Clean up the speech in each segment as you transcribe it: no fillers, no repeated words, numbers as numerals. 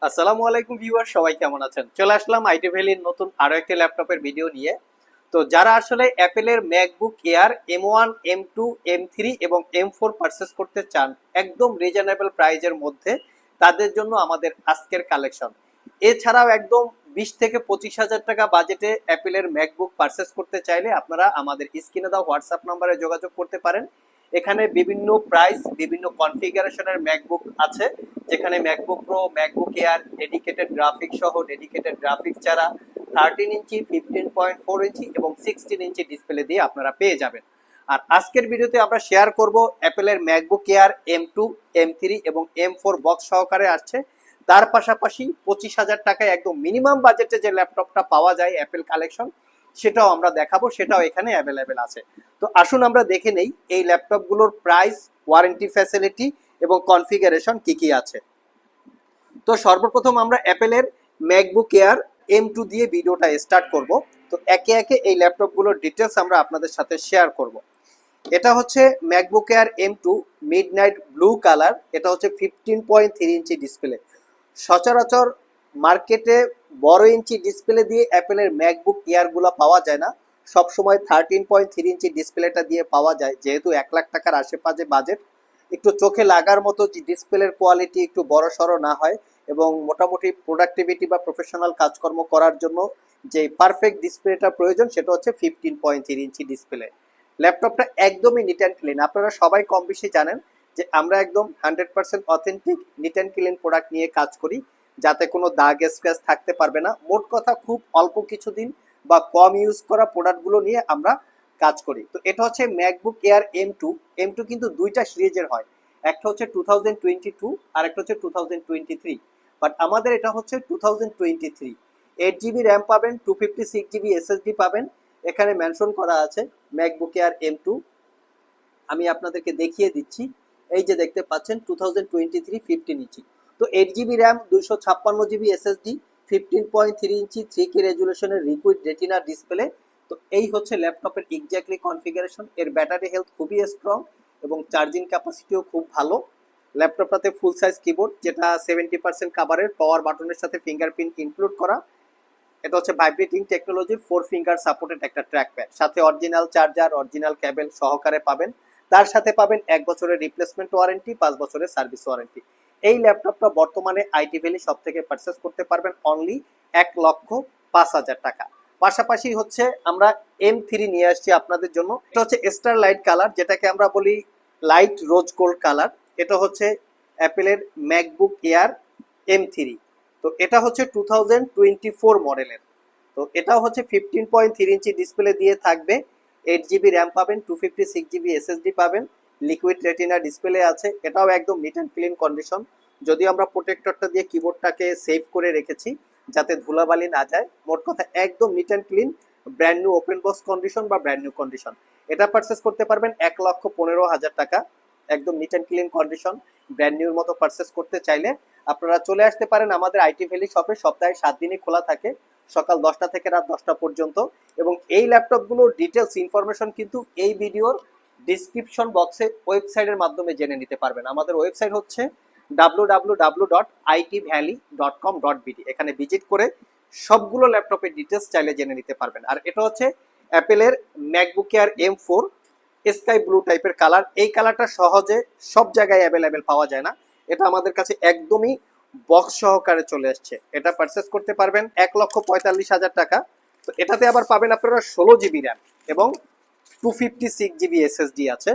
আসসালামু আলাইকুম ভিউয়ার, সবাই কেমন আছেন? চলে আসলাম আইটি ভ্যালির নতুন আরো একটি ল্যাপটপের ভিডিও নিয়ে। তো যারা আসলে অ্যাপেলের MacBook air M1 M2 M3 এবং M4 পারচেস করতে চান একদম রিজনেবল প্রাইজের মধ্যে, তাদের জন্য আমাদের আজকের কালেকশন। এছাড়াও একদম 20 থেকে 25 হাজার টাকা বাজেটে অ্যাপেলের ম্যাকবুক পারচেস করতে চাইলে আপনারা আমাদের স্ক্রিনে দেওয়া হোয়াটসঅ্যাপ নাম্বারে যোগাযোগ করতে পারেন। এখানে বিভিন্ন প্রাইস, বিভিন্ন কনফিগারেশনের ম্যাকবুক আছে, যেখানে MacBook pro, MacBook air, dedicated graphics সহ, ডেডিকেটেড গ্রাফিক্স ছাড়া 13 ইঞ্চি, 15.4 ইঞ্চি এবং 16 ইঞ্চি ডিসপ্লে দিয়ে আপনারা পেয়ে যাবেন। আর আজকের ভিডিওতে আমরা শেয়ার করব অ্যাপেলের ম্যাকবুক এয়ার M2 M3 এবং M4 বক্স সহকারে আসছে। তার পাশাপাশি 25 হাজার টাকায় একদম মিনিমাম বাজেটে যে ল্যাপটপটা পাওয়া যায় অ্যাপেল কালেকশন, সেটাও আমরা দেখাবো, সেটাও এখানে অ্যাভেলেবেল আছে। তো আসুন আমরা দেখে নেই এই ল্যাপটপগুলোর প্রাইস, ওয়ারেন্টি ফ্যাসিলিটি এবং কনফিগারেশন কি কি আছে। তো সর্বপ্রথম আমরা অ্যাপেলের ম্যাকবুক এয়ার M2 দিয়ে ভিডিওটা স্টার্ট করব। তো একে একে এই ল্যাপটপগুলোর ডিটেলস আমরা আপনাদের সাথে শেয়ার করব। এটা হচ্ছে MacBook air M2 midnight blue colour. এটা হচ্ছে 15.3 ইঞ্চি ডিসপ্লে। সচরাচর মার্কেটে বড় ইঞ্চি ডিসপ্লে দিয়ে অ্যাপেলের ম্যাকবুক এয়ারগুলো পাওয়া যায় না, সবসময় 13.3 ইঞ্চি ডিসপ্লেটা দিয়ে পাওয়া যায়। যেহেতু 1 লাখ টাকার আশেপাশে বাজেট, একটু চোখে লাগার মতো যে ডিসপ্লের কোয়ালিটি একটু বড় সড়ো না হয় এবং মোটামুটি প্রোডাক্টিভিটি বা প্রফেশনাল কাজকর্ম করার জন্য যে পারফেক্ট ডিসপ্লেটা প্রয়োজন, সেটা হচ্ছে 15.3 ইঞ্চি ডিসপ্লে। ল্যাপটপটা একদমই নিট অ্যান্ড ক্লিন। আপনারা সবাই কম বেশি জানেন যে আমরা একদম 100% authentic NEET and clean product নিয়ে কাজ করি, যাতে কোনো দাগ স্ক্র্যাচ থাকতে পারবে না। মোট কথা, খুব অল্প কিছুদিন বা কম ইউজ করা প্রোডাক্টগুলো নিয়ে আমরা কাজ করি। তো এটা হচ্ছে ম্যাকবুক এয়ার M2 কিন্তু দুইটা সিরিজের হয়, একটা হচ্ছে 2022 আর একটা হচ্ছে 2023, বাট আমাদের এটা হচ্ছে 2023। 8 জিবি র্যাম পাবেন, 256 জিবি SSD পাবেন। এখানে মেনশন করা আছে ম্যাকবুক এয়ার M2। আমি আপনাদেরকে দেখিয়ে দিচ্ছি। এই যে দেখতে পাচ্ছেন 2023 15 ইঞ্চি। তো 8 জিবি র্যাম, 256 জিবি SSD, 15.3 ইঞ্চি 3K রেজুলেশনের লিকুইড রেটিনা ডিসপ্লে। তো এই হচ্ছে ল্যাপটপের এক্স্যাক্টলি কনফিগারেশন। এর ব্যাটারি হেলথ খুবই স্ট্রং এবং চার্জিং ক্যাপাসিটিও খুব ভালো। ল্যাপটপটাতে ফুল সাইজ কিবোর্ড, যেটা 70% কাভারের, পাওয়ার বাটনের সাথে ফিঙ্গারপ্রিন্ট ইনক্লুড করা। এটা হচ্ছে ভাইব্রেটিং টেকনোলজির 4 ফিঙ্গার সাপোর্টেড একটা ট্র্যাক প্যাড, সাথে অরিজিনাল চার্জার, অরিজিনাল কেবল সহকারে পাবেন। তার সাথে পাবেন 1 বছরের রিপ্লেসমেন্ট ওয়ারেন্টি, 5 বছরের সার্ভিস ওয়ারেন্টি। এই ল্যাপটপটা বর্তমানে আইটি ভ্যালি সব থেকে পারচেস করতে পারবেন অনলি 1,05,000 টাকা। পাশাপাশি হচ্ছে আমরা M3 নিয়ে আসছি আপনাদের জন্য। এটা হচ্ছে স্টার লাইট কালার, যেটাকে আমরা বলি লাইট রোজ গোল্ড কালার। এটা হচ্ছে অ্যাপেলের ম্যাকবুক এয়ার M3। তো এটা হচ্ছে 2024 মডেলের। তো এটাও হচ্ছে 15.3 ইঞ্চি ডিসপ্লে দিয়ে থাকবে। 8 জিবি র্যাম পাবেন, 256 জিবি SSD পাবেন, লিকুইড রেটিনা ডিসপ্লে আছে। এটাও একদম নিট অ্যান্ড ক্লিন কন্ডিশন। যদিও আমরা প্রোটেক্টরটা দিয়ে কিবোর্ডটাকে সেভ করে রেখেছি যাতে ধুলাবালি না যায়। মোট কথা একদম neat and clean, brand new open box condition বা ব্র্যান্ড নিউ কন্ডিশন। এটা পারচেস করতে পারবেন 1,15,000 টাকা। একদম neat and clean condition, brand নিউর মতো পারচেস করতে চাইলে আপনারা চলে আসতে পারেন আমাদের আইটি ভ্যালি শপে। সপ্তাহে 7 দিনই খোলা থাকে, সকাল 10টা থেকে রাত 10টা পর্যন্ত। এবং এই ল্যাপটপগুলোর ডিটেলস ইনফরমেশন কিন্তু এই ভিডিওর ডিসক্রিপশন বক্সে ওয়েবসাইটের মাধ্যমে জেনে নিতে পারবেন। আমাদের ওয়েবসাইট হচ্ছে www.itvalley.com.bd। এখানে ভিজিট করে সবগুলো ল্যাপটপের ডিটেলস চাইলে জেনে নিতে পারবেন। আর এটা হচ্ছে অ্যাপেলের MacBook Air M4 sky blue টাইপের কালার। এই কালারটা সহজে সব জায়গায় অ্যাভেলেবেল পাওয়া যায় না, এটা আমাদের কাছে একদমই বক্স সহকারে চলে আসছে। এটা পারচেস করতে পারবেন 1,45,000 টাকা। তো এটাতে আবার পাবেন আপনারা 16 জিবি র্যাম এবং 256 জিবি SSD আছে।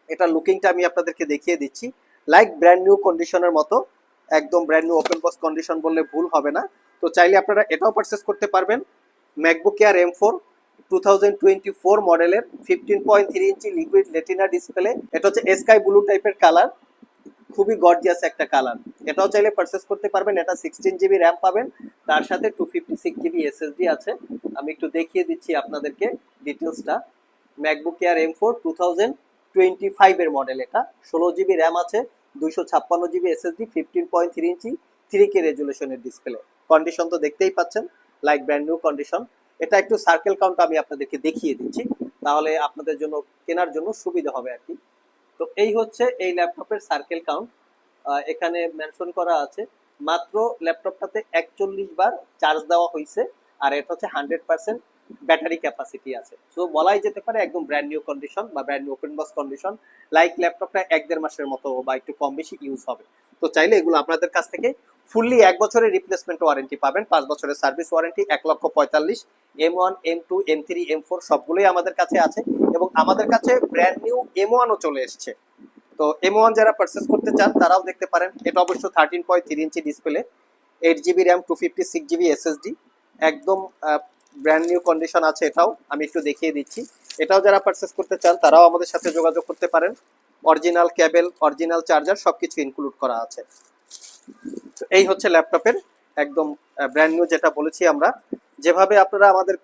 এটা লুকিংটা আমি আপনাদেরকে দেখিয়ে দিচ্ছি, লাইক ব্র্যান্ড নিউ কন্ডিশনের মতো, একদম brand new open box condition বললে ভুল হবে না। তো চাইলে আপনারা এটাও পারচেস করতে পারবেন। ম্যাকবুক এয়ার M4 2024 মডেলের 15.3 ইঞ্চি লিকুইড রেটিনা ডিসপ্লে। এটা হচ্ছে স্কাই ব্লু টাইপের কালার, খুবই গর্জিয়াস একটা কালার। এটাও চাইলে পারচেস করতে পারবেন। এটা 16 জিবি র্যাম পাবেন, তার সাথে 256 জিবি SSD আছে। আমি একটু দেখিয়ে দিচ্ছি আপনাদেরকে ডিটেলসটা। ম্যাকবুক এয়ার M4 2025 এর মডেল। এটা 16 জিবি র্যাম আছে, 256 জিবি SSD, 15.3 ইঞ্চি 3K রেজুলেশনের ডিসপ্লে। কন্ডিশন তো দেখতেই পাচ্ছেন, লাইক ব্র্যান্ড নিউ কন্ডিশন। এটা একটু সার্কেল কাউন্ট আমি আপনাদেরকে দেখিয়ে দিচ্ছি, তাহলে আপনাদের জন্য কেনার জন্য সুবিধা হবে আর কি। তো এই হচ্ছে এই ল্যাপটপের সার্কেল কাউন্ট, এখানে মেনশন করা আছে মাত্র ল্যাপটপটাতে 41 বার চার্জ দেওয়া হয়েছে, আর এটা হচ্ছে 100% ব্যাটারি ক্যাপাসিটি আছে। সো বলাই যেতে পারে একদম ব্র্যান্ড নিউ কন্ডিশন বা brand new open box condition, like ল্যাপটপটা 1-1.5 মাসের মতো বা একটু কম বেশি ইউজ হবে। তো চাইলে এগুলো আপনাদের কাছ থেকে ফুললি 1 বছরের রিপ্লেসমেন্ট ওয়ারেন্টি পাবেন, 5 বছরের service warranty, 1,45,000। M1 M2 M3 M4 সবগুলোই আমাদের কাছে আছে, এবং আমাদের কাছে ব্র্যান্ড নিউ M1ও চলে এসেছে। তো M1 যারা পারচেস করতে চান তারাও দেখতে পারেন। এটা অবশ্য 13.3 inch display, 8 GB RAM, 256 GB SSD, একদম ব্র্যান্ড নিউ কন্ডিশন আছে। এটাও আমি একটু দেখিয়ে দিচ্ছি। এটাও যারা পারচেস করতে চান তারাও আমাদের সাথে যোগাযোগ করতে পারেন। অরিজিনাল কেবল, অরিজিনাল চার্জার সবকিছু ইনক্লুড করা আছে। তো এই হচ্ছে ল্যাপটপের একদম ব্র্যান্ড নিউ, যেটা বলেছি আমরা। যেভাবে আপনারা আমাদের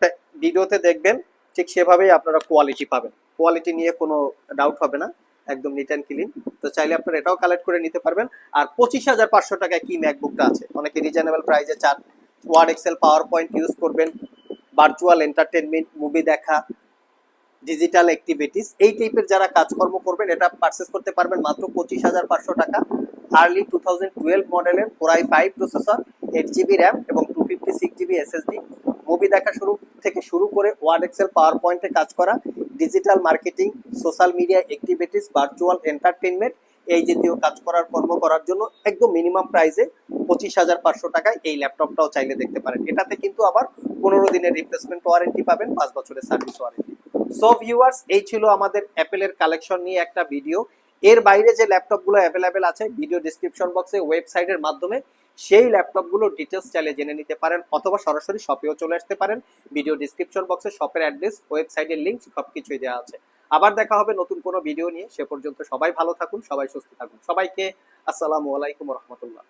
ভিডিওতে দেখবেন ঠিক সেভাবেই আপনারা কোয়ালিটি পাবেন, কোয়ালিটি নিয়ে কোনো ডাউট হবে না, একদম নিট অ্যান্ড ক্লিন। তো চাইলে আপনারা এটাও কালেক্ট করে নিতে পারবেন। আর 25,500 টাকায় কি ম্যাকবুকটা আছে, অনেকে রিজনেবল প্রাইসে চান। Word, Excel, PowerPoint use করবেন, ভার্চুয়াল এন্টারটেনমেন্ট, মুভি দেখা, ডিজিটাল অ্যাক্টিভিটিস, এই টাইপের যারা কাজকর্ম করবেন এটা পারচেস করতে পারবেন মাত্র 25,500 টাকা। আর্লি 2012 মডেলের কোরাই 5 প্রসেসর, 8 GB র্যাম এবং 256 GB SSD। মুভি দেখা শুরু করে ওয়ার্ড, এক্সেল, পাওয়ার পয়েন্টে কাজ করা, digital marketing, social media activities, virtual entertainment, এই জাতীয় কাজ করার জন্য একদম মিনিমাম প্রাইসে 25,500 টাকায় এই ল্যাপটপটাও চাইলে দেখতে পারেন। এটাতে কিন্তু আবার 15 দিনের রিপ্লেসমেন্ট ওয়ারেন্টি পাবেন, 5 বছরের সার্ভিস ওয়ারেন্টি। সো ভিউয়ার্স, এই ছিল আমাদের অ্যাপেলের কালেকশন নিয়ে একটা ভিডিও। এর বাইরে যে ল্যাপটপগুলো অ্যাভেলেবেল আছে, ভিডিও ডিসক্রিপশন বক্সে ওয়েবসাইটের মাধ্যমে সেই ল্যাপটপগুলো ডিটেলস চাইলে জেনে নিতে পারেন, অথবা সরাসরি শপেও চলে আসতে পারেন। ভিডিও ডিসক্রিপশন বক্সে শপের অ্যাড্রেস, ওয়েবসাইটের লিংক সবকিছুই দেওয়া আছে। আবার দেখা হবে নতুন কোনো ভিডিও নিয়ে। সে পর্যন্ত সবাই ভালো থাকুন, সবাই সুস্থ থাকুন। সবাইকে আসসালামু আলাইকুম রহমতুল্লাহ।